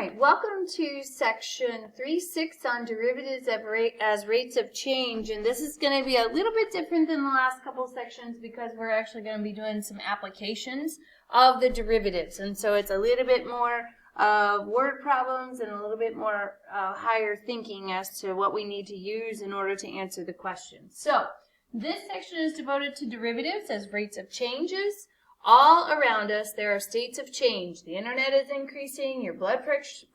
right, welcome to section 3.6 on derivatives as rates of change, and this is going to be a little bit different than the last couple sections because we're actually going to be doing some applications of the derivatives, and so it's a little bit more word problems and a little bit more higher thinking as to what we need to use in order to answer the question. So this section is devoted to derivatives as rates of changes. All around us, there are states of change. The internet is increasing, your blood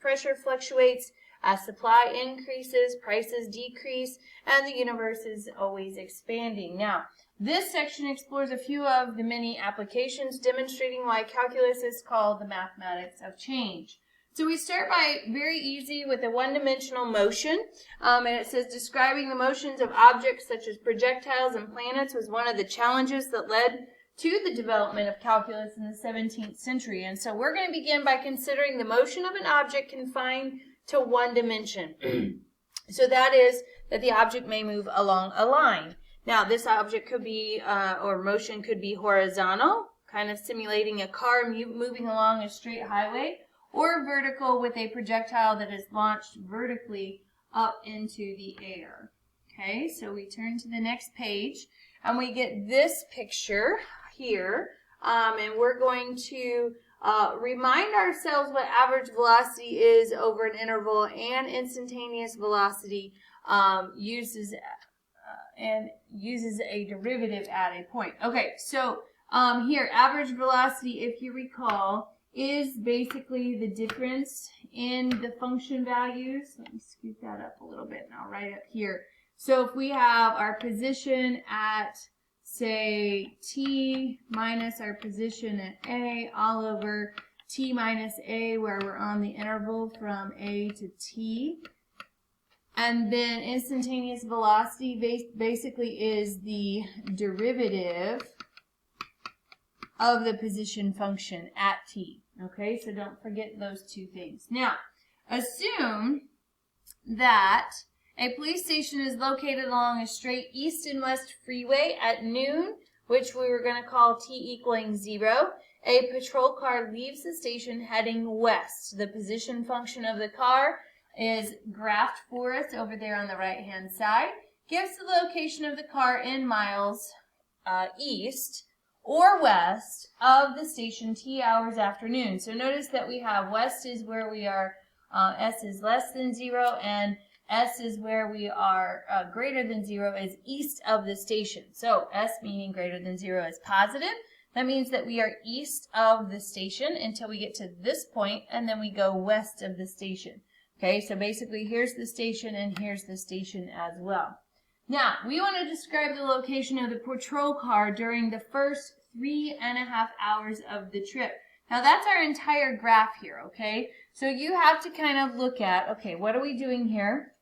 pressure fluctuates, as supply increases, prices decrease, and the universe is always expanding. Now, this section explores a few of the many applications demonstrating why calculus is called the mathematics of change. So we start by very easy with a one-dimensional motion, and it says describing the motions of objects such as projectiles and planets was one of the challenges that led to the development of calculus in the 17th century. And so we're going to begin by considering the motion of an object confined to one dimension. So that is that the object may move along a line. Now this object could be, or motion could be horizontal, kind of simulating a car moving along a straight highway, or vertical with a projectile that is launched vertically up into the air. Okay, so we turn to the next page and we get this picture here, and we're going to remind ourselves what average velocity is over an interval, and instantaneous velocity uses a derivative at a point. Okay, so here, average velocity, if you recall, is basically the difference in the function values. Let me scoot that up a little bit, and I'll write up here. So if we have our position at, say, t minus our position at a all over t minus a, where we're on the interval from a to t. And then instantaneous velocity basically is the derivative of the position function at t. Okay, so don't forget those two things. Now, assume that a police station is located along a straight east and west freeway at noon, which we were going to call t equaling 0. A patrol car leaves the station heading west. The position function of the car is graphed for us over there on the right-hand side. Gives the location of the car in miles east or west of the station t hours after noon. So notice that we have west is where we are, s is less than 0, and S is where we are greater than 0 is east of the station. So S meaning greater than 0 is positive. That means that we are east of the station until we get to this point, and then we go west of the station. Okay, so basically here's the station and here's the station as well. Now, we want to describe the location of the patrol car during the first 3.5 hours of the trip. Now that's our entire graph here, okay? So you have to kind of look at, okay, what are we doing here?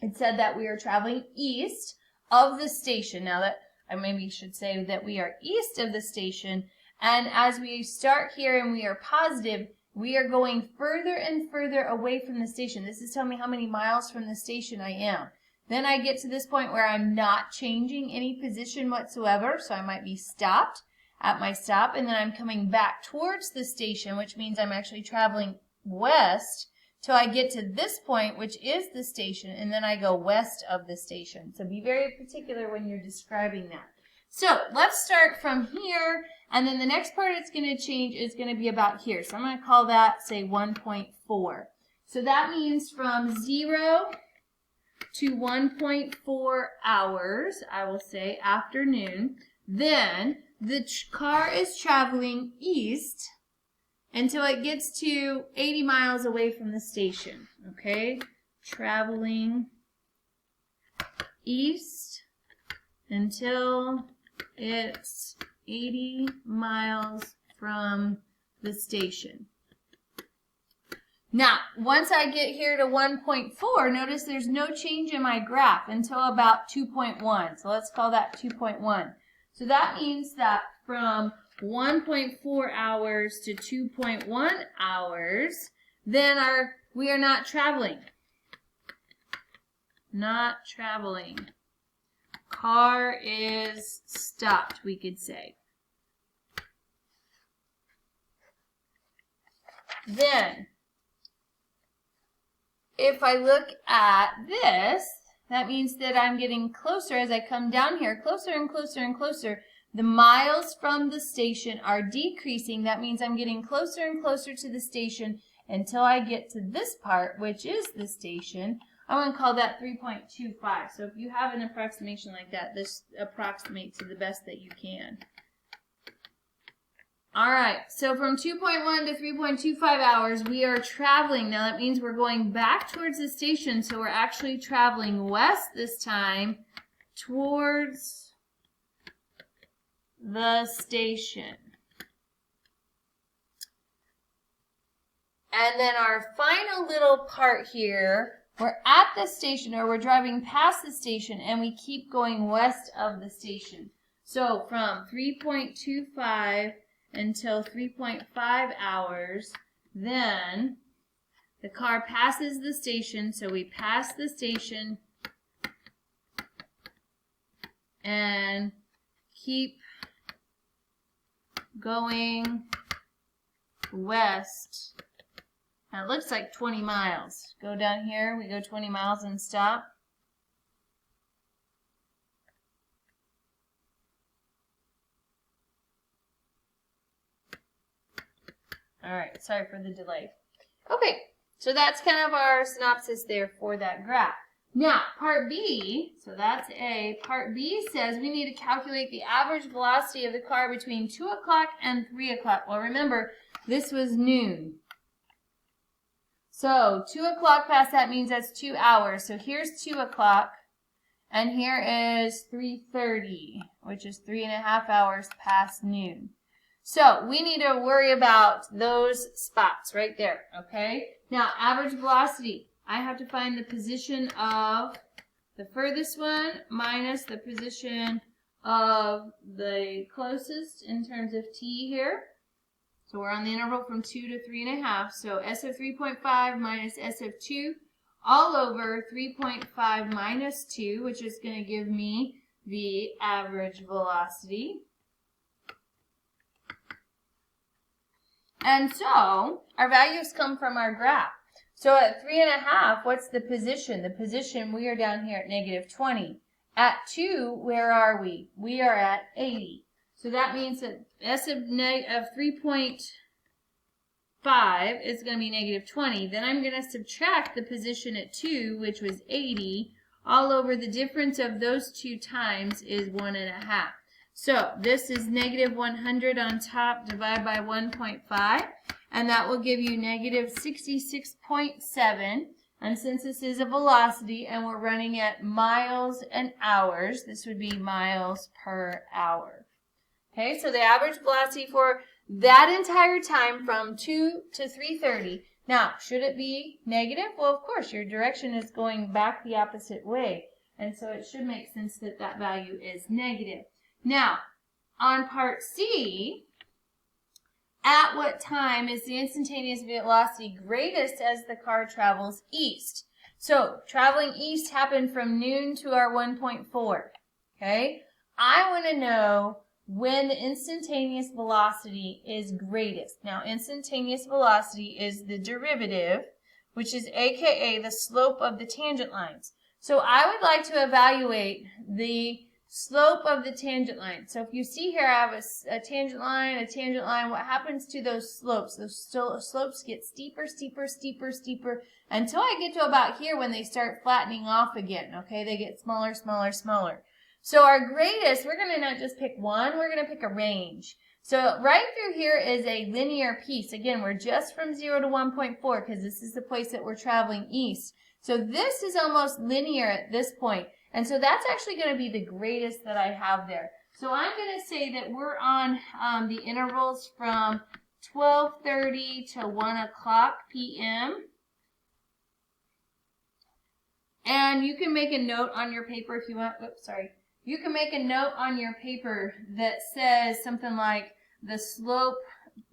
It said that we are traveling east of the station. Now that I maybe should say that we are east of the station, and as we start here and we are positive, we are going further and further away from the station. This is telling me how many miles from the station I am. Then I get to this point where I'm not changing any position whatsoever, so I might be stopped at my stop, and then I'm coming back towards the station, which means I'm actually traveling west till I get to this point, which is the station, and then I go west of the station. So be very particular when you're describing that. So let's start from here, and then the next part it's going to change is going to be about here. So I'm going to call that, say, 1.4. So that means from 0 to 1.4 hours, I will say, afternoon. Then the car is traveling east until it gets to 80 miles away from the station, okay? Traveling east until it's 80 miles from the station. Now, once I get here to 1.4, notice there's no change in my graph until about 2.1. So let's call that 2.1. So that means that from 1.4 hours to 2.1 hours, then we are not traveling. Not traveling. Car is stopped, we could say. Then if I look at this, that means that I'm getting closer as I come down here, closer and closer and closer. The miles from the station are decreasing. That means I'm getting closer and closer to the station until I get to this part, which is the station. I'm going to call that 3.25. So if you have an approximation like that, this approximates to the best that you can. All right, so from 2.1 to 3.25 hours, we are traveling. Now that means we're going back towards the station, so we're actually traveling west this time towards the station. And then our final little part here, we're at the station, or we're driving past the station, and we keep going west of the station. So from 3.25 until 3.5 hours, then the car passes the station, so we pass the station and keep going west. Now it looks like 20 miles. Go down here, we go 20 miles and stop. All right, sorry for the delay. Okay, so that's kind of our synopsis there for that graph. Now, part B, so that's A. Part B says we need to calculate the average velocity of the car between 2 o'clock and 3 o'clock. Well, remember, this was noon. So 2 o'clock past that means that's 2 hours. So here's 2 o'clock, and here is 3:30, which is 3.5 hours past noon. So we need to worry about those spots right there, okay? Now, average velocity. I have to find the position of the furthest one minus the position of the closest in terms of t here. So we're on the interval from 2 to 3.5. So S of 3.5 minus S of 2 all over 3.5 minus 2, which is going to give me the average velocity. And so our values come from our graph. So at 3.5, what's the position? The position, we are down here at negative 20. At 2, where are we? We are at 80. So that means that S of 3.5 is going to be negative 20. Then I'm going to subtract the position at 2, which was 80, all over the difference of those two times is 1.5. So this is negative 100 on top divided by 1.5, and that will give you negative 66.7. And since this is a velocity and we're running at miles and hours, this would be miles per hour. Okay, so the average velocity for that entire time from 2 to 3:30. Now, should it be negative? Well, of course, your direction is going back the opposite way, and so it should make sense that that value is negative. Now, on part C, at what time is the instantaneous velocity greatest as the car travels east? So, traveling east happened from noon to our 1.4, okay? I want to know when the instantaneous velocity is greatest. Now, instantaneous velocity is the derivative, which is AKA the slope of the tangent lines. So, I would like to evaluate the slope of the tangent line. So if you see here, I have a tangent line, what happens to those slopes? Those slopes get steeper, steeper, steeper, steeper, until I get to about here when they start flattening off again, okay? They get smaller, smaller, smaller. So our greatest, we're going to not just pick one, we're going to pick a range. So right through here is a linear piece. Again, we're just from 0 to 1.4 because this is the place that we're traveling east. So this is almost linear at this point. And so that's actually going to be the greatest that I have there. So I'm going to say that we're on the intervals from 12:30 to 1 o'clock p.m. And you can make a note on your paper if you want. Oops, sorry. You can make a note on your paper that says something like the slope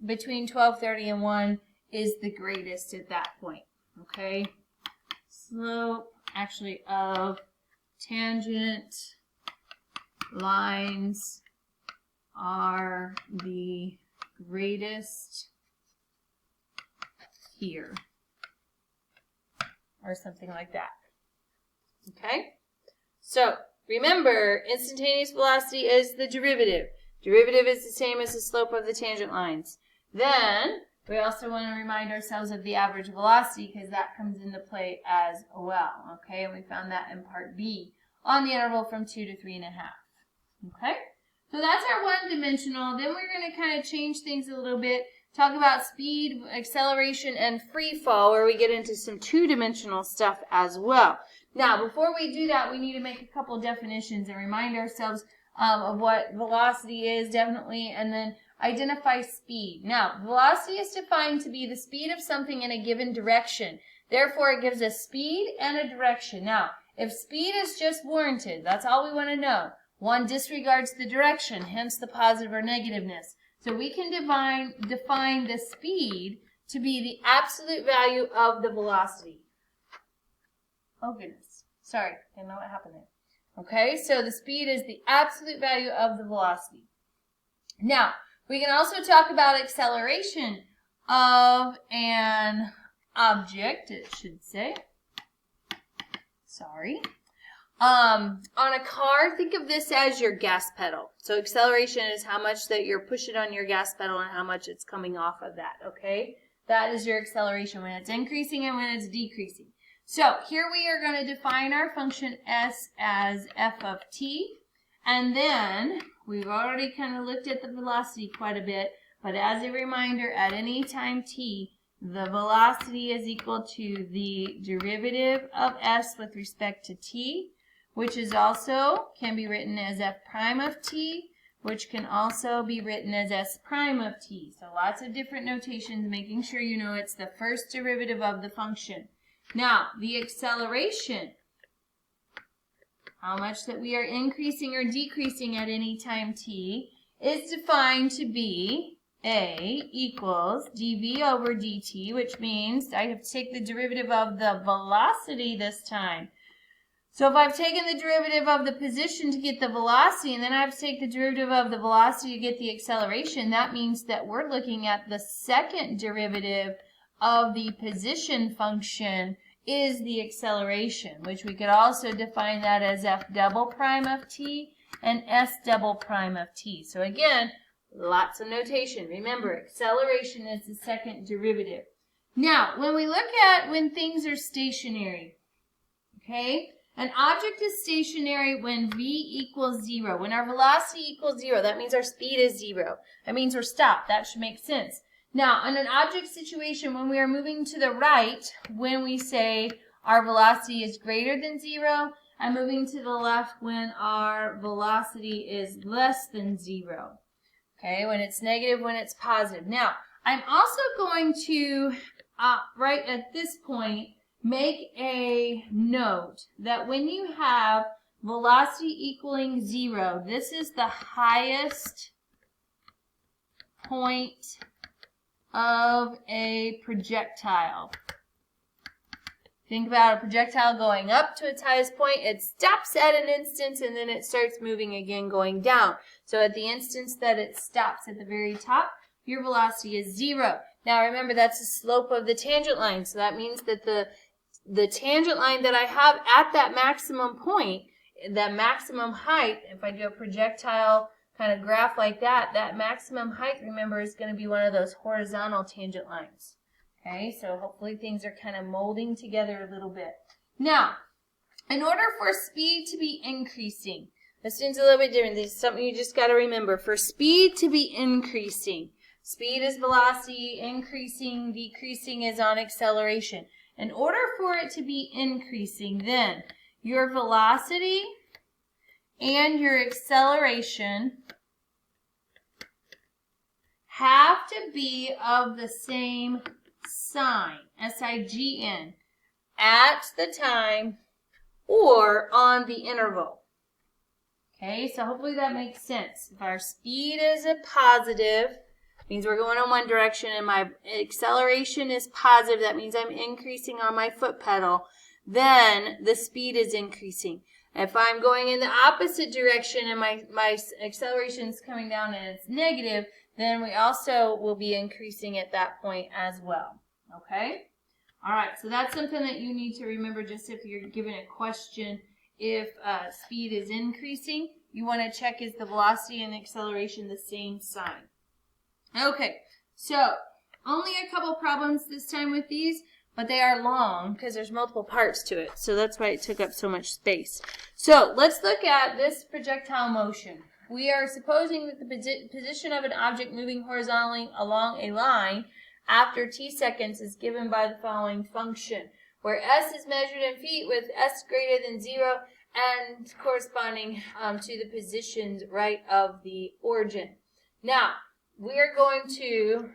between 12:30 and 1 is the greatest at that point. Okay? Slope actually of tangent lines are the greatest here. or something like that. Okay? So, remember, instantaneous velocity is the derivative. Derivative is the same as the slope of the tangent lines. Then, we also want to remind ourselves of the average velocity because that comes into play as well. Okay? And we found that in part B on the interval from 2 to 3.5. Okay? So that's our one-dimensional. Then we're going to kind of change things a little bit. Talk about speed, acceleration, and free fall, where we get into some two-dimensional stuff as well. Now, before we do that, we need to make a couple definitions and remind ourselves of what velocity is, definitely, and then identify speed. Now, velocity is defined to be the speed of something in a given direction. Therefore, it gives us speed and a direction. Now, if speed is just warranted, that's all we want to know. One disregards the direction, hence the positive or negativeness. So we can define the speed to be the absolute value of the velocity. Oh goodness, sorry, didn't know what happened there. Okay, so the speed is the absolute value of the velocity. Now, we can also talk about acceleration of an object, it should say. Sorry. On a car, think of this as your gas pedal. So acceleration is how much that you're pushing on your gas pedal and how much it's coming off of that, okay? That is your acceleration when it's increasing and when it's decreasing. So here we are going to define our function s as f of t. And then we've already kind of looked at the velocity quite a bit. But as a reminder, at any time t, the velocity is equal to the derivative of s with respect to t, which is also can be written as f prime of t, which can also be written as s prime of t. So lots of different notations, making sure you know it's the first derivative of the function. Now, the acceleration, how much that we are increasing or decreasing at any time t, is defined to be a equals dv over dt, which means I have to take the derivative of the velocity this time. So if I've taken the derivative of the position to get the velocity, and then I have to take the derivative of the velocity to get the acceleration, that means that we're looking at the second derivative of the position function is the acceleration, which we could also define that as f double prime of t and s double prime of t. So again, lots of notation. Remember, acceleration is the second derivative. Now, when we look at when things are stationary, okay, an object is stationary when v equals 0. When our velocity equals 0, that means our speed is 0. That means we're stopped. That should make sense. Now, in an object situation, when we are moving to the right, when we say our velocity is greater than 0, and moving to the left when our velocity is less than 0. Okay, when it's negative, when it's positive. Now, I'm also going to, right at this point, make a note that when you have velocity equaling 0, this is the highest point of a projectile. Think about a projectile going up to its highest point. It stops at an instance and then it starts moving again going down. So at the instance that it stops at the very top, your velocity is 0. Now remember, that's the slope of the tangent line. So that means that the tangent line that I have at that maximum point, that maximum height, if I do a projectile kind of graph like that, that maximum height, remember, is going to be one of those horizontal tangent lines. Okay, so hopefully things are kind of molding together a little bit. Now, in order for speed to be increasing, this thing's a little bit different. This is something you just got to remember. For speed to be increasing, speed is velocity, increasing, decreasing is on acceleration. In order for it to be increasing, then your velocity and your acceleration have to be of the same sign, S-I-G-N, at the time or on the interval. Okay, so hopefully that makes sense. If our speed is a positive, means we're going in one direction, and my acceleration is positive, that means I'm increasing on my foot pedal, then the speed is increasing. If I'm going in the opposite direction and my acceleration is coming down and it's negative, then we also will be increasing at that point as well. Okay? All right, so that's something that you need to remember just if you're given a question. If speed is increasing, you want to check is the velocity and acceleration the same sign. Okay, so only a couple problems this time with these, but they are long because there's multiple parts to it. So that's why it took up so much space. So let's look at this projectile motion. We are supposing that the position of an object moving horizontally along a line after t seconds is given by the following function, where s is measured in feet with s greater than 0 and corresponding to the positions right of the origin. Now, we are going to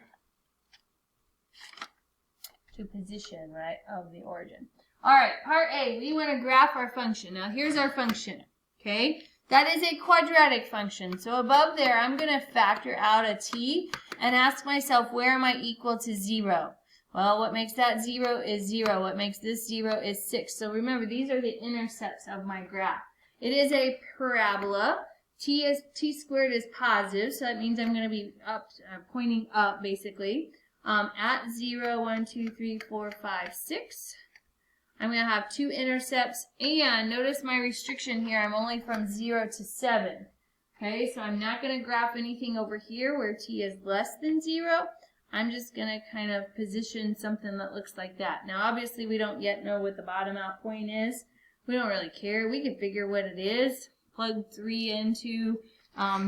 position right of the origin. All right, part A, we want to graph our function. Now, here's our function, okay? That is a quadratic function. So above there, I'm going to factor out a t and ask myself, where am I equal to 0? Well, what makes that 0 is 0. What makes this 0 is 6. So remember, these are the intercepts of my graph. It is a parabola. T squared is positive, so that means I'm going to be up, pointing up, basically. At 0, 1, 2, 3, 4, 5, 6. I'm going to have 2 intercepts, and notice my restriction here. I'm only from 0 to 7. Okay, so I'm not going to graph anything over here where t is less than 0. I'm just going to kind of position something that looks like that. Now, obviously, we don't yet know what the bottom out point is. We don't really care. We can figure what it is. Plug 3 into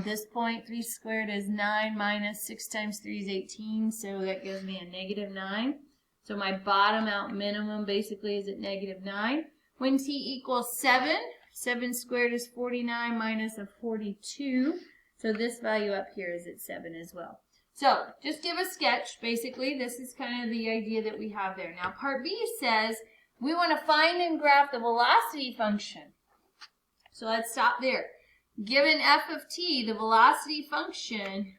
this point. 3 squared is 9 minus 6 times 3 is 18, so that gives me a negative 9. So my bottom out minimum basically is at negative 9. When t equals 7, 7 squared is 49 minus a 42. So this value up here is at 7 as well. So just give a sketch. Basically, this is kind of the idea that we have there. Now, part B says we want to find and graph the velocity function. So let's stop there. Given f of t, the velocity function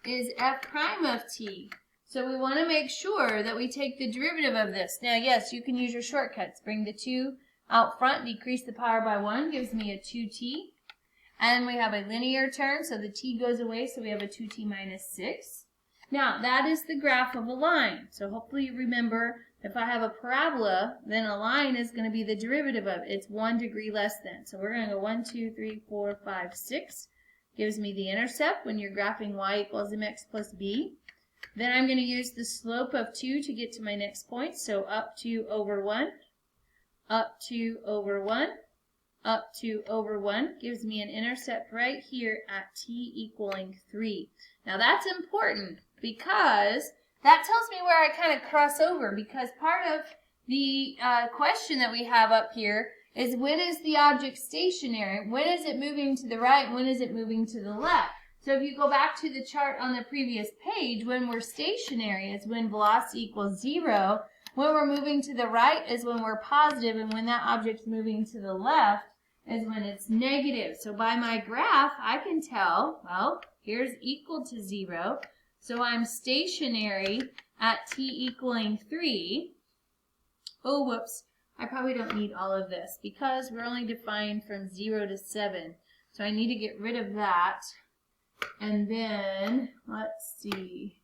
is f prime of t. So we want to make sure that we take the derivative of this. Now, yes, you can use your shortcuts. Bring the 2 out front, decrease the power by 1, gives me a 2t. And we have a linear term, so the t goes away, so we have a 2t minus 6. Now, that is the graph of a line. So hopefully you remember, if I have a parabola, then a line is going to be the derivative of it. It's 1 degree less than. So we're going to go 1, 2, 3, 4, 5, 6. Gives me the intercept when you're graphing y equals mx plus b. Then I'm going to use the slope of 2 to get to my next point. So up 2 over 1, up 2 over 1, up 2 over 1 gives me an intercept right here at t equaling 3. Now that's important because that tells me where I kind of cross over, because part of the question that we have up here is, when is the object stationary? When is it moving to the right? When is it moving to the left? So if you go back to the chart on the previous page, when we're stationary is when velocity equals 0. When we're moving to the right is when we're positive, and when that object's moving to the left is when it's negative. So by my graph, I can tell, well, here's equal to 0. So I'm stationary at t equaling 3. Oh, whoops. I probably don't need all of this because we're only defined from 0 to 7. So I need to get rid of that. And then, let's see,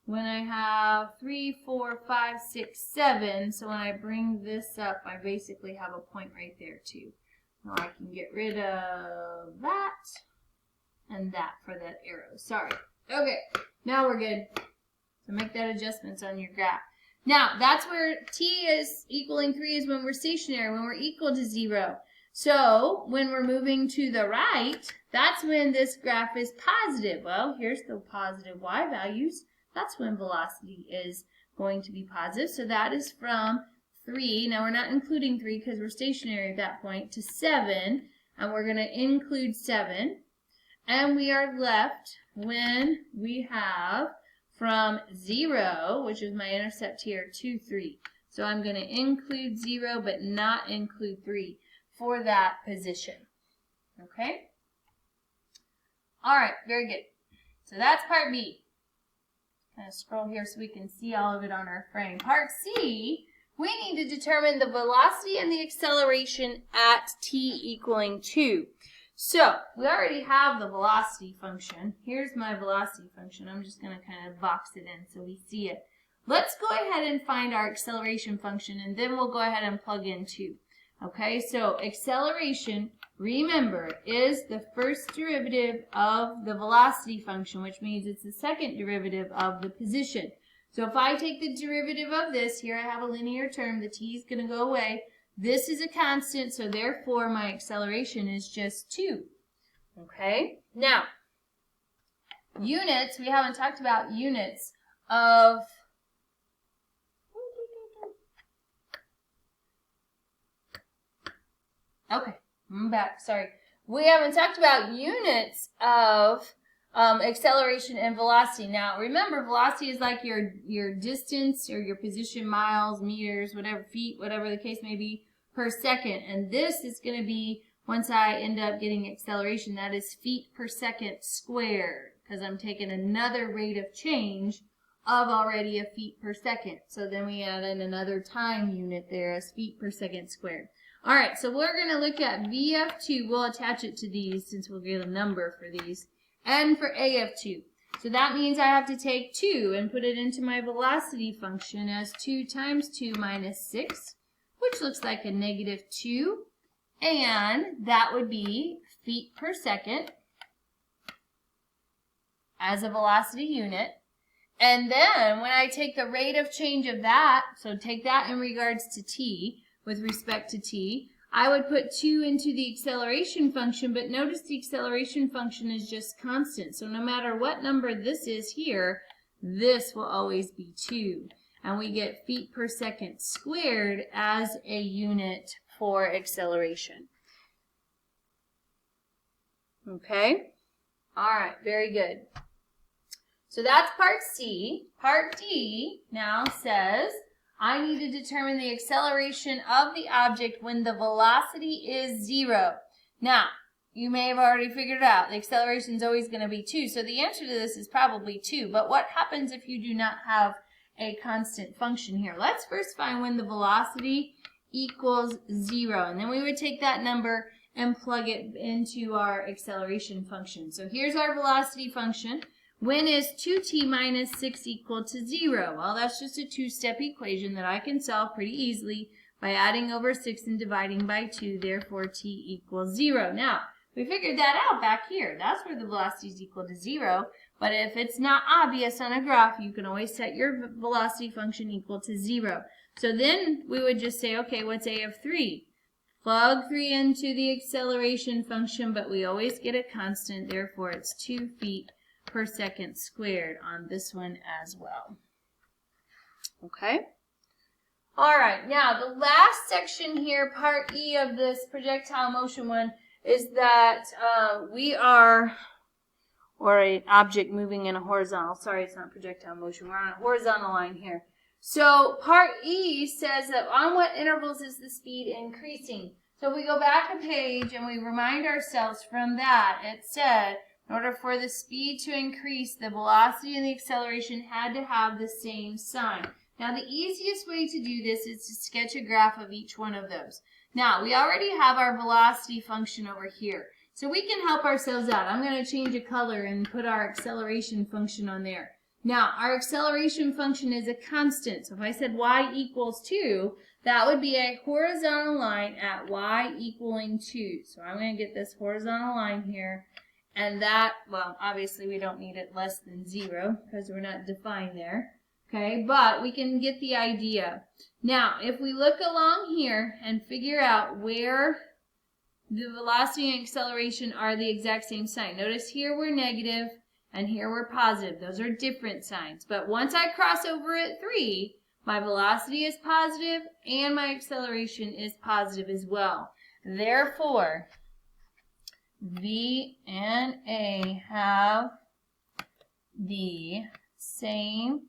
when I have 3, 4, 5, 6, 7, so when I bring this up, I basically have a point right there too. Now I can get rid of that and that for that arrow. Sorry. Okay, now we're good. So make that adjustments on your graph. Now, that's where t is equaling 3 is when we're stationary, when we're equal to 0. So, when we're moving to the right, that's when this graph is positive. Well, here's the positive y values. That's when velocity is going to be positive. So that is from 3. Now, we're not including 3 because we're stationary at that point, to 7. And we're going to include 7. And we are left when we have from 0, which is my intercept here, to 3. So I'm going to include 0 but not include 3 for that position. Okay? All right, very good. So that's part B. Kind of scroll here so we can see all of it on our frame. Part C, we need to determine the velocity and the acceleration at t equaling 2. So, we already have the velocity function. Here's my velocity function. I'm just going to kind of box it in so we see it. let's go ahead and find our acceleration function, and then we'll go ahead and plug in 2. Okay, so acceleration, remember, is the first derivative of the velocity function, which means it's the second derivative of the position. So if I take the derivative of this, here I have a linear term, the t is going to go away. This is a constant, so therefore my acceleration is just 2. Okay, now, units, we haven't talked about units of okay, I'm back, sorry. We haven't talked about units of acceleration and velocity. Now, remember, velocity is like your distance or your position, miles, meters, whatever, feet, whatever the case may be, per second. And this is going to be, once I end up getting acceleration, that is feet per second squared, because I'm taking another rate of change of already a feet per second. So then we add in another time unit there as feet per second squared. All right, so we're going to look at VF2. We'll attach it to these since we'll get a number for these. And for AF2. So that means I have to take 2 and put it into my velocity function as 2 times 2 minus 6, which looks like a negative 2. And that would be feet per second as a velocity unit. And then when I take the rate of change of that, so take that in regards to t, with respect to t, I would put 2 into the acceleration function, but notice the acceleration function is just constant. So no matter what number this is here, this will always be 2. And we get feet per second squared as a unit for acceleration. Okay? All right, very good. So that's part C. Part D now says, I need to determine the acceleration of the object when the velocity is 0. Now, you may have already figured it out. The acceleration is always going to be 2. So the answer to this is probably 2. But what happens if you do not have a constant function here? Let's first find when the velocity equals 0. And then we would take that number and plug it into our acceleration function. So here's our velocity function. When is 2t minus 6 equal to 0? Well, that's just a two-step equation that I can solve pretty easily by adding over 6 and dividing by 2. Therefore, t equals 0. Now, we figured that out back here. That's where the velocity is equal to 0. But if it's not obvious on a graph, you can always set your velocity function equal to 0. So then we would just say, okay, what's a of 3? Plug 3 into the acceleration function, but we always get a constant. Therefore, it's 2 feet per second squared on this one as well. Okay? All right, now the last section here, part E of this projectile motion one, is that or an object moving in a horizontal, sorry, it's not projectile motion, we're on a horizontal line here. So part E says that on what intervals is the speed increasing? So if we go back a page and we remind ourselves from that, it said, in order for the speed to increase, the velocity and the acceleration had to have the same sign. Now, the easiest way to do this is to sketch a graph of each one of those. Now, we already have our velocity function over here, so we can help ourselves out. I'm going to change a color and put our acceleration function on there. Now, our acceleration function is a constant, so if I said y equals 2, that would be a horizontal line at y equaling 2. So I'm going to get this horizontal line here. And that, well, obviously we don't need it less than 0 because we're not defined there. Okay, but we can get the idea. Now, if we look along here and figure out where the velocity and acceleration are the exact same sign. Notice here we're negative and here we're positive. Those are different signs. But once I cross over at 3, my velocity is positive and my acceleration is positive as well. Therefore, V and A have the same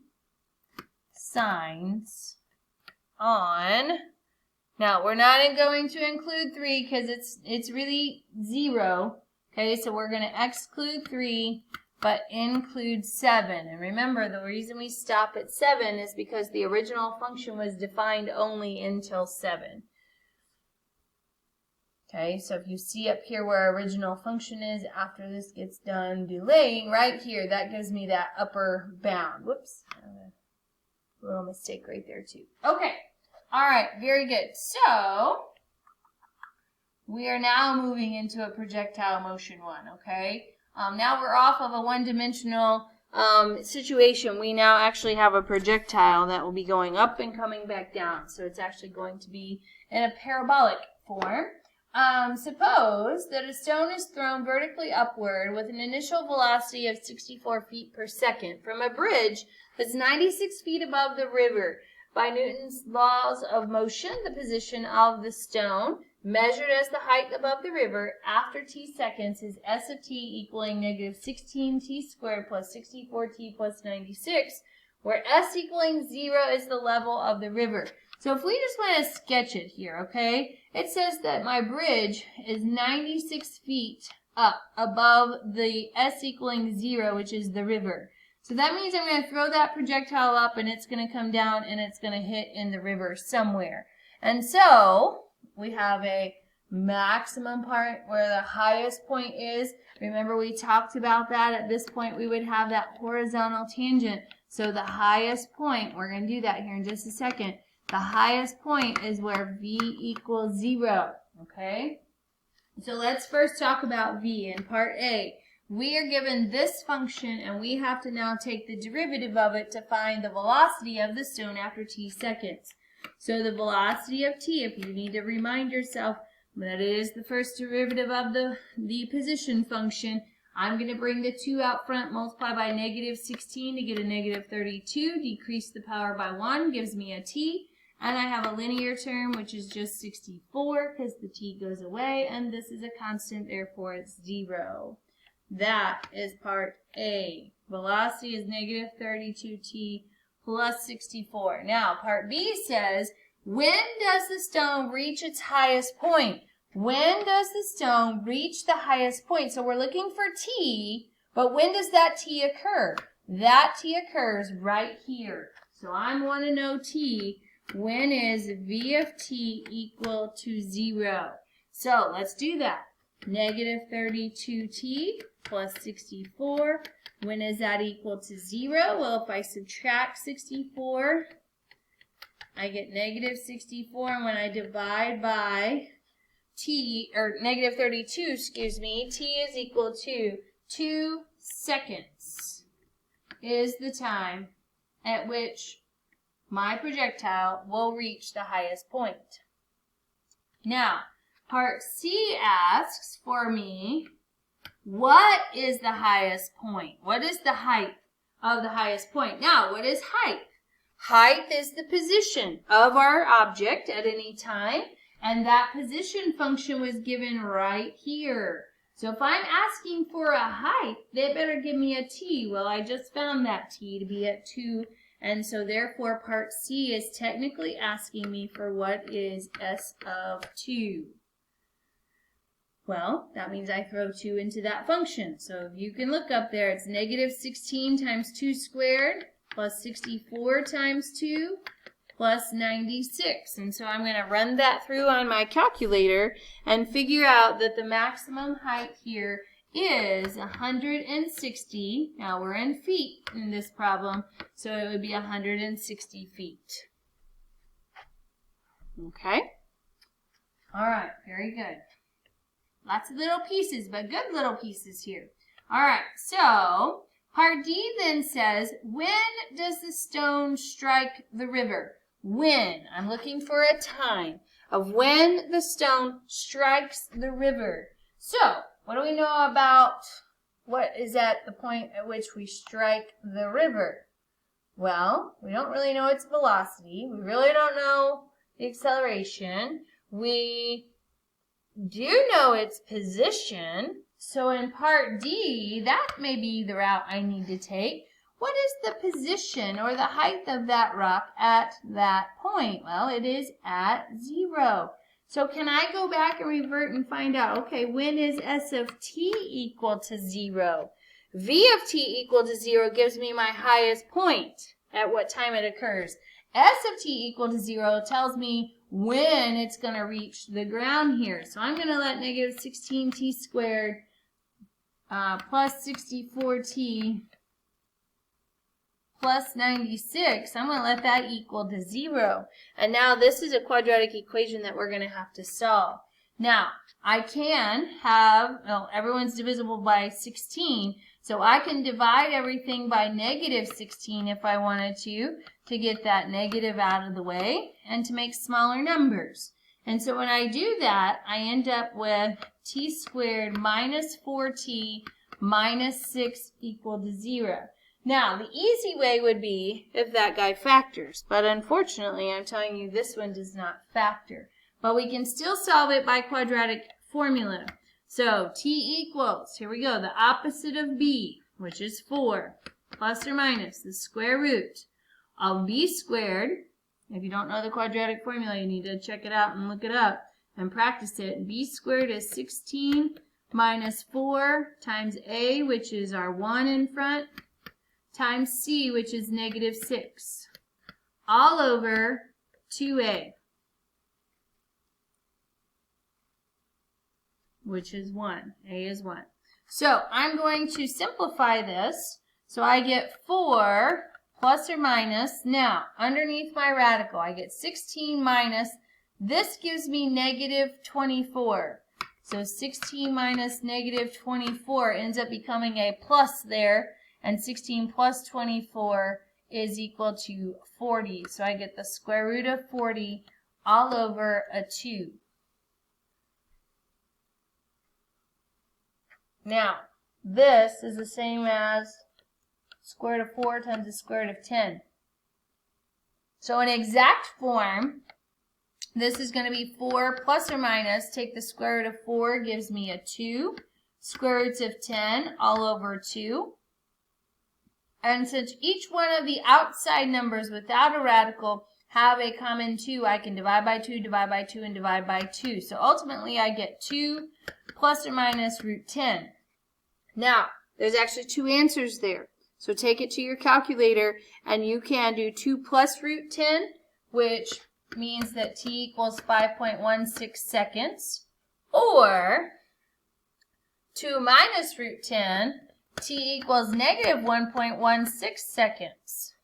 signs on, now we're not going to include 3 because it's really 0, okay, so we're going to exclude 3 but include 7. And remember, the reason we stop at 7 is because the original function was defined only until 7. Okay, so if you see up here where our original function is, after this gets done delaying, right here, that gives me that upper bound. Whoops. Little mistake right there too. Okay. All right. Very good. So we are now moving into a projectile motion one. Okay. Now we're off of a one-dimensional situation. We now actually have a projectile that will be going up and coming back down. So it's actually going to be in a parabolic form. Suppose that a stone is thrown vertically upward with an initial velocity of 64 feet per second from a bridge that's 96 feet above the river. By Newton's laws of motion, the position of the stone, measured as the height above the river after t seconds, is s of t equaling negative 16t squared plus 64t plus 96, where s equaling 0 is the level of the river. So if we just want to sketch it here, okay, it says that my bridge is 96 feet up above the s equaling 0, which is the river. So that means I'm going to throw that projectile up and it's going to come down and it's going to hit in the river somewhere. And so we have a maximum part where the highest point is. Remember we talked about that. At this point we would have that horizontal tangent. So the highest point, we're going to do that here in just a second. The highest point is where v equals 0. Okay? So let's first talk about v in part A. We are given this function and we have to now take the derivative of it to find the velocity of the stone after t seconds. So the velocity of t, if you need to remind yourself that it is the first derivative of the position function, I'm going to bring the 2 out front, multiply by negative 16 to get a negative 32, decrease the power by 1, gives me a t, and I have a linear term which is just 64 because the t goes away, and this is a constant, therefore it's 0. That is part A. Velocity is negative 32t plus 64. Now, part B says, when does the stone reach its highest point? When does the stone reach the highest point? So we're looking for t, but when does that t occur? That t occurs right here. So I want to know t. When is v of t equal to 0? So let's do that. Negative 32t plus 64. When is that equal to 0? Well, if I subtract 64, I get negative 64. And when I divide by t, or negative 32, excuse me, t is equal to 2 seconds is the time at which my projectile will reach the highest point. Now, part C asks for me, what is the highest point? What is the height of the highest point? Now, what is height? Height is the position of our object at any time, and that position function was given right here. So if I'm asking for a height, they better give me a t. Well, I just found that t to be at 2, and so therefore part C is technically asking me for what is s of 2. Well, that means I throw 2 into that function. So if you can look up there, it's negative 16 times 2 squared plus 64 times 2 plus 96. And so I'm going to run that through on my calculator and figure out that the maximum height here is 160. Now we're in feet in this problem, so it would be 160 feet. Okay? All right, very good. Lots of little pieces, but good little pieces here. All right, so part D then says, when does the stone strike the river? When? I'm looking for a time of when the stone strikes the river. So, what do we know about what is at the point at which we strike the river? Well, we don't really know its velocity. We really don't know the acceleration. We do know its position. So in part D, that may be the route I need to take. What is the position or the height of that rock at that point? Well, it is at 0. So can I go back and revert and find out, okay, when is s of t equal to 0? V of t equal to 0 gives me my highest point at what time it occurs. S of t equal to 0 tells me when it's going to reach the ground here. So I'm going to let negative 16t squared plus 64t plus 96, I'm going to let that equal to 0. And now this is a quadratic equation that we're going to have to solve. Now, I can have, well, everyone's divisible by 16, so I can divide everything by negative 16 if I wanted to get that negative out of the way and to make smaller numbers. And so when I do that, I end up with t squared minus 4t minus 6 equal to 0. Now, the easy way would be if that guy factors, but unfortunately, I'm telling you this one does not factor. But we can still solve it by quadratic formula. So, t equals, here we go, the opposite of b, which is 4, plus or minus the square root of b squared. If you don't know the quadratic formula, you need to check it out and look it up and practice it. B squared is 16 minus 4 times a, which is our 1 in front, times c, which is negative 6, all over 2a, which is 1. A is 1. So I'm going to simplify this. So I get 4 plus or minus. Now, underneath my radical, I get 16 minus. This gives me negative 24. So 16 minus negative 24 ends up becoming a plus there. And 16 plus 24 is equal to 40. So I get the square root of 40 all over a 2. Now, this is the same as square root of 4 times the square root of 10. So in exact form, this is going to be 4 plus or minus. Take the square root of 4 gives me a 2. Square roots of 10 all over 2. And since each one of the outside numbers without a radical have a common 2, I can divide by 2, divide by 2, and divide by 2. So ultimately, I get 2 plus or minus root 10. Now, there's actually 2 answers there. So take it to your calculator, and you can do 2 plus root 10, which means that t equals 5.16 seconds, or 2 minus root 10, t equals negative 1.16 seconds.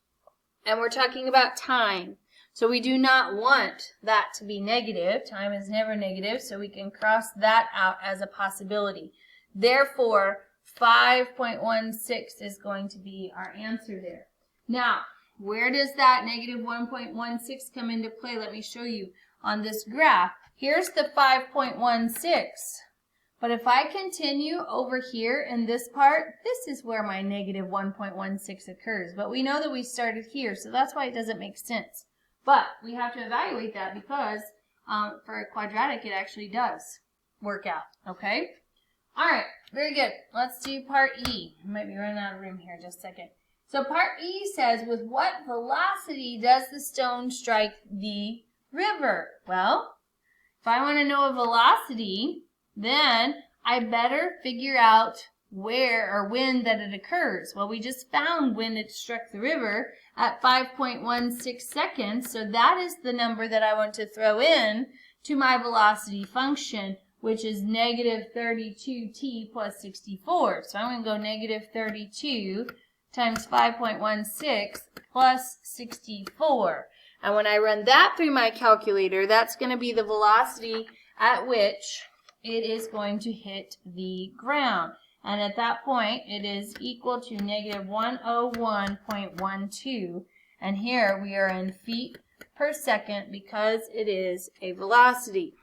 And we're talking about time. So we do not want that to be negative. Time is never negative, so we can cross that out as a possibility. Therefore, 5.16 is going to be our answer there. Now, where does that negative 1.16 come into play? Let me show you on this graph. Here's the 5.16. But if I continue over here in this part, this is where my negative 1.16 occurs. But we know that we started here, so that's why it doesn't make sense. But we have to evaluate that because for a quadratic, it actually does work out, okay? All right, very good. Let's do part E. I might be running out of room here in just a second. So part E says, with what velocity does the stone strike the river? Well, if I want to know a velocity, then I better figure out where or when that it occurs. Well, we just found when it struck the river at 5.16 seconds, so that is the number that I want to throw in to my velocity function, which is negative 32t plus 64. So I'm going to go negative 32 times 5.16 plus 64. And when I run that through my calculator, that's going to be the velocity at which it is going to hit the ground. And at that point, it is equal to negative 101.12. And here we are in feet per second because it is a velocity.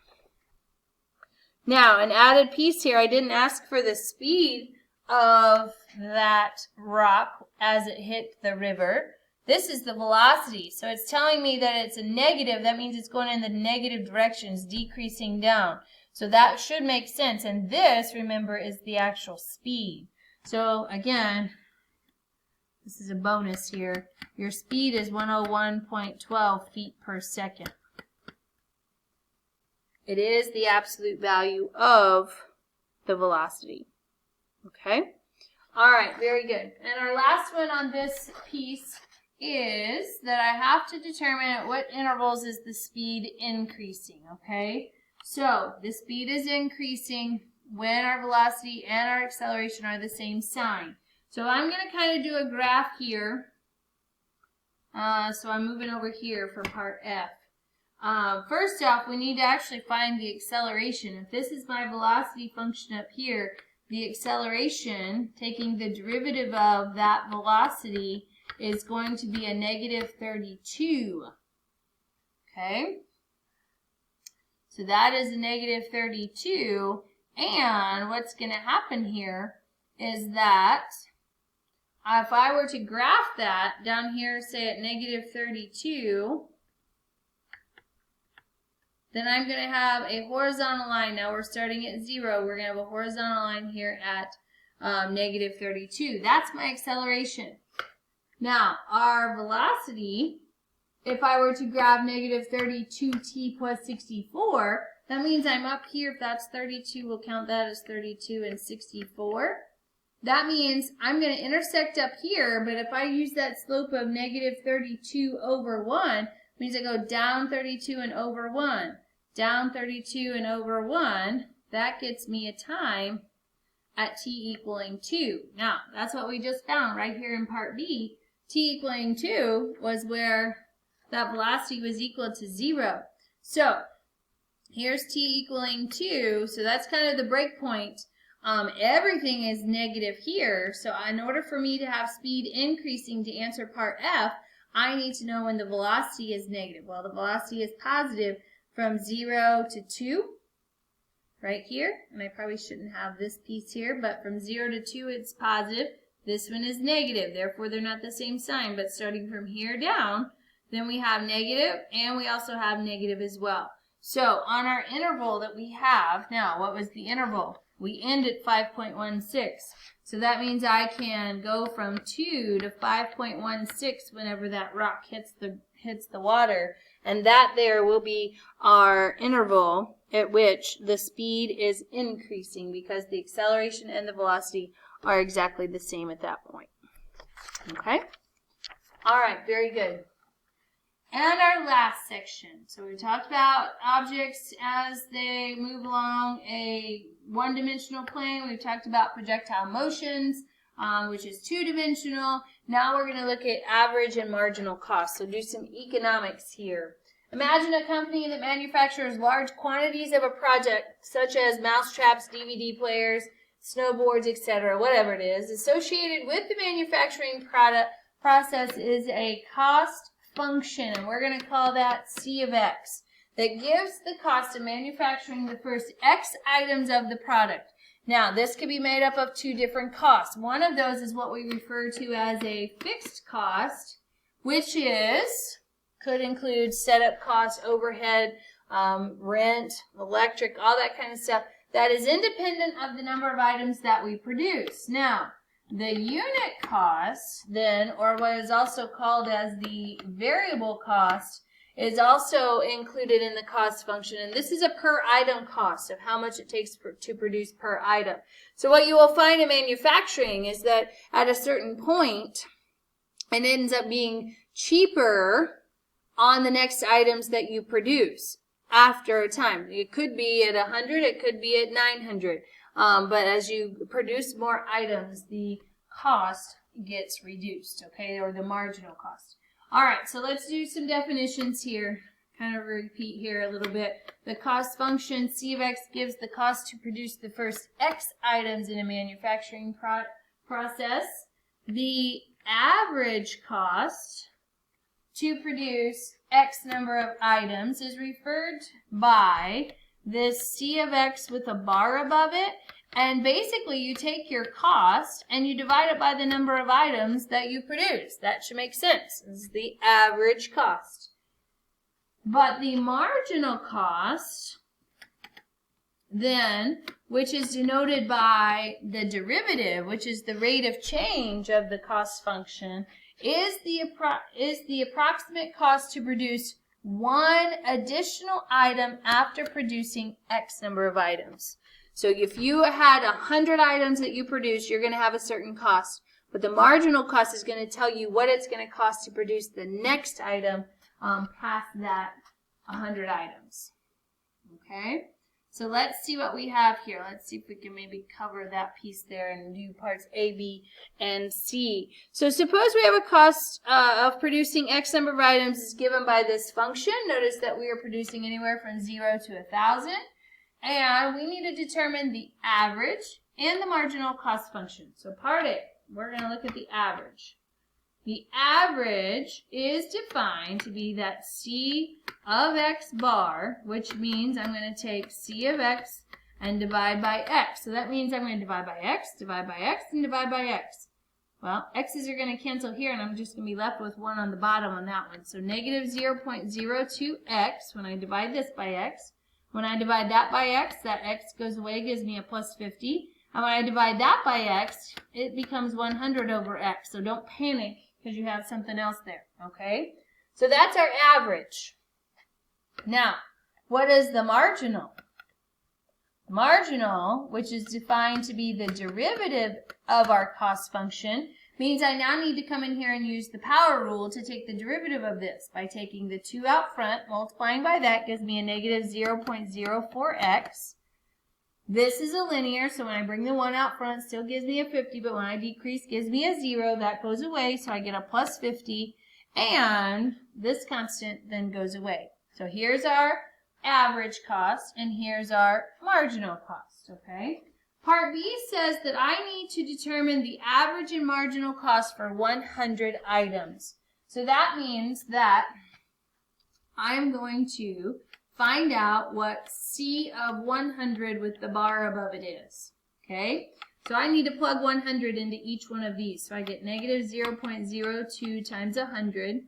Now, an added piece here, I didn't ask for the speed of that rock as it hit the river. This is the velocity. So it's telling me that it's a negative. That means it's going in the negative direction. It's decreasing down. So that should make sense. And this, remember, is the actual speed. So again, this is a bonus here. Your speed is 101.12 feet per second. It is the absolute value of the velocity. Okay? All right, very good. And our last one on this piece is that I have to determine at what intervals is the speed increasing, okay? So the speed is increasing when our velocity and our acceleration are the same sign. So I'm going to kind of do a graph here So I'm moving over here for part F. First off, we need to actually find the acceleration. If this is my velocity function up here, the acceleration, taking the derivative of that velocity, is going to be a negative 32. Okay? So that is a negative 32. And what's going to happen here is that if I were to graph that down here, say at negative 32, then I'm going to have a horizontal line. Now we're starting at 0. We're going to have a horizontal line here at negative 32. That's my acceleration. Now, our velocity, if I were to grab negative 32t plus 64, that means I'm up here. If that's 32, we'll count that as 32 and 64. That means I'm going to intersect up here, but if I use that slope of negative 32 over 1, it means I go down 32 and over 1. Down 32 and over 1, that gets me a time at t equaling 2. Now, that's what we just found right here in part B. T equaling 2 was where that velocity was equal to 0. So, here's t equaling 2, so that's kind of the break point. Everything is negative here, so in order for me to have speed increasing to answer part F, I need to know when the velocity is negative. Well, the velocity is positive from 0 to 2, right here. And I probably shouldn't have this piece here, but from 0 to 2, it's positive. This one is negative, therefore they're not the same sign. But starting from here down, then we have negative, and we also have negative as well. So on our interval that we have, now what was the interval? We end at 5.16. So that means I can go from 2 to 5.16 whenever that rock hits the water. And that there will be our interval at which the speed is increasing because the acceleration and the velocity are exactly the same at that point. Okay? All right, very good. And our last section. So we talked about objects as they move along a one-dimensional plane. We've talked about projectile motions, which is two-dimensional. Now we're going to look at average and marginal cost. So do some economics here. Imagine a company that manufactures large quantities of a project, such as mousetraps, DVD players, snowboards, etc., whatever it is. Associated with the manufacturing process is a cost function, and we're going to call that C of X, that gives the cost of manufacturing the first X items of the product. Now, this could be made up of two different costs. One of those is what we refer to as a fixed cost, which could include setup costs, overhead, rent, electric, all that kind of stuff. That is independent of the number of items that we produce. Now, the unit cost, then, or what is also called as the variable cost, is also included in the cost function. And this is a per item cost of how much it takes to produce per item. So what you will find in manufacturing is that at a certain point, it ends up being cheaper on the next items that you produce after a time. It could be at 100, it could be at 900. But as you produce more items, the cost gets reduced, okay, or the marginal cost. All right, so let's do some definitions here. Kind of repeat here a little bit. The cost function, C of X, gives the cost to produce the first X items in a manufacturing process. The average cost to produce X number of items is referred by this C of X with a bar above it. And basically, you take your cost and you divide it by the number of items that you produce. That should make sense. This is the average cost. But the marginal cost, then, which is denoted by the derivative, which is the rate of change of the cost function, is the approximate cost to produce one additional item after producing X number of items. So if you had 100 items that you produce, you're going to have a certain cost. But the marginal cost is going to tell you what it's going to cost to produce the next item past that 100 items. Okay? So let's see what we have here. Let's see if we can maybe cover that piece there and do parts A, B, and C. So suppose we have a cost of producing X number of items is given by this function. Notice that we are producing anywhere from 0 to 1,000. And we need to determine the average and the marginal cost function. So part A, we're going to look at the average. The average is defined to be that C of X bar, which means I'm going to take C of X and divide by X. So that means I'm going to divide by X, and divide by X. Well, X's are going to cancel here, and I'm just going to be left with 1 on the bottom on that one. So negative 0.02X when I divide this by X. When I divide that by X, that X goes away, gives me a plus 50. And when I divide that by X, it becomes 100 over X. So don't panic, because you have something else there, okay? So that's our average. Now, what is the marginal? Marginal, which is defined to be the derivative of our cost function, means I now need to come in here and use the power rule to take the derivative of this. By taking the 2 out front, multiplying by that gives me a negative 0.04x. This is a linear, so when I bring the 1 out front, it still gives me a 50, but when I decrease, gives me a 0. That goes away, so I get a plus 50, and this constant then goes away. So here's our average cost, and here's our marginal cost, okay? Part B says that I need to determine the average and marginal cost for 100 items. So that means that I'm going to find out what C of 100 with the bar above it is, okay? So I need to plug 100 into each one of these. So I get negative 0.02 times 100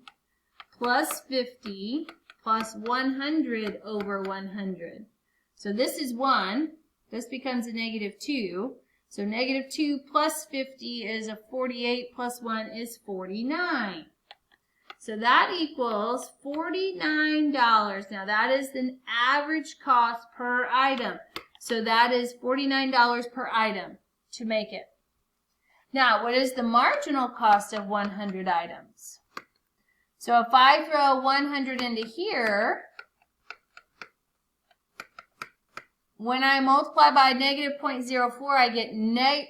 plus 50 plus 100 over 100. So this is 1. This becomes a negative 2. So negative 2 plus 50 is a 48 plus 1 is 49. So that equals $49. Now that is the average cost per item. So that is $49 per item to make it. Now, what is the marginal cost of 100 items? So if I throw 100 into here, when I multiply by negative 0.04, I get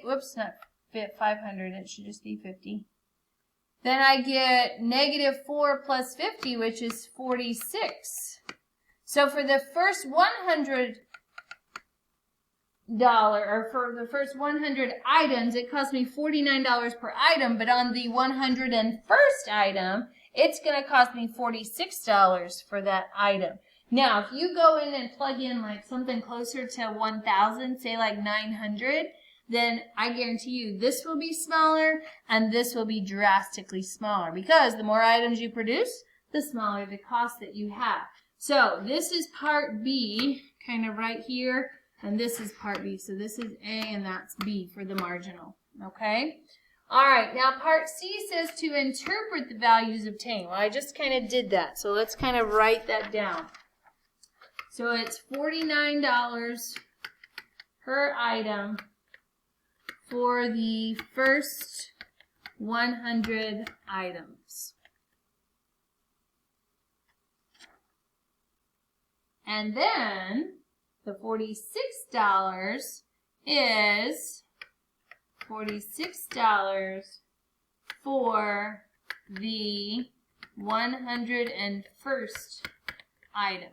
whoops, not 500, it should just be 50. Then I get negative 4 plus 50, which is 46. So for the first $100, or for the first 100 items, it cost me $49 per item, but on the 101st item, it's going to cost me $46 for that item. Now, if you go in and plug in like something closer to 1,000, say like 900, then I guarantee you this will be smaller and this will be drastically smaller, because the more items you produce, the smaller the cost that you have. So this is part B, kind of right here, and this is part B. So this is A and that's B for the marginal, okay? All right, now part C says to interpret the values obtained. Well, I just kind of did that, so let's kind of write that down. So it's $49 per item for the first 100 items. And then the $46 is $46 for the 101st item.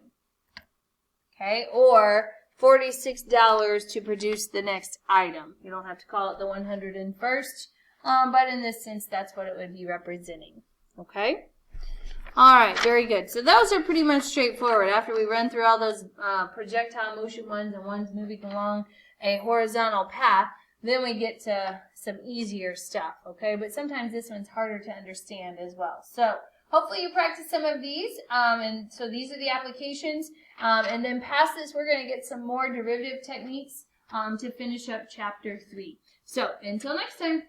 Okay, or $46 to produce the next item. You don't have to call it the 101st, but in this sense, that's what it would be representing. Okay? All right, very good. So those are pretty much straightforward. After we run through all those projectile motion ones and ones moving along a horizontal path, then we get to some easier stuff, okay? But sometimes this one's harder to understand as well. So hopefully you practice some of these, and so these are the applications. And then past this, we're going to get some more derivative techniques to finish up chapter 3. So until next time.